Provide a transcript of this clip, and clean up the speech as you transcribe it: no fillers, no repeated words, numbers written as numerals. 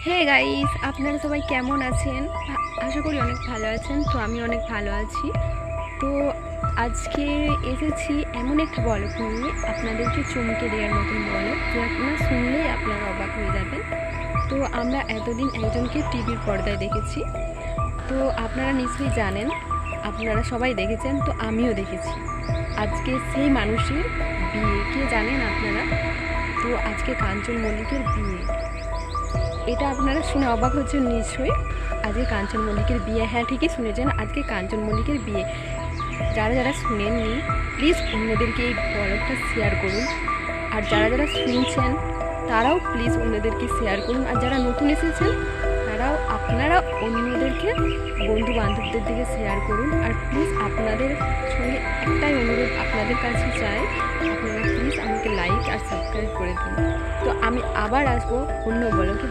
Hey guys, আপনারা সবাই কেমন আছেন? আশা করি অনেক ভালো আছেন। তো আমি অনেক ভালো আছি। তো আজকে এসেছি এমন একটা বলক নিয়ে, আপনাদেরকে চমকে দেওয়ার মতন বলক যে আপনারা শুনলেই আপনারা অবাক হয়ে যাবেন। তো আমরা এতদিন একজনকে টিভির পর্দায় দেখেছি, তো আপনারা নিশ্চয়ই জানেন, আপনারা সবাই দেখেছেন, তো আমিও দেখেছি। আজকে সেই মানুষের বিয়ে, কে জানেন আপনারা? তো আজকে কাঞ্চন মল্লিকের বিয়ে। এটা আপনারা শুনে অবাক হচ্ছেন নিশ্চয়ই। আজকে কাঞ্চন মল্লিকের বিয়ে, হ্যাঁ ঠিকই শুনেছেন, আজকে কাঞ্চন মল্লিকের বিয়ে। যারা যারা শুনেননি প্লিজ অন্যদেরকে এই ব্লগটা শেয়ার করুন, আর যারা যারা শুনছেন তারাও প্লিজ অন্যদেরকে শেয়ার করুন, আর যারা নতুন এসেছেন তারাও আপনারা অন্যদেরকে বন্ধু বান্ধবদের দিকে শেয়ার করুন। আর প্লিজ আপনাদের সঙ্গে একটাই অনুরোধ আপনাদের কাছে চাই, আপনারা প্লিজ আমাকে লাইক আর সাবস্ক্রাইব করে দিন। তো আমি আবার আসবো অন্য ব্লগে।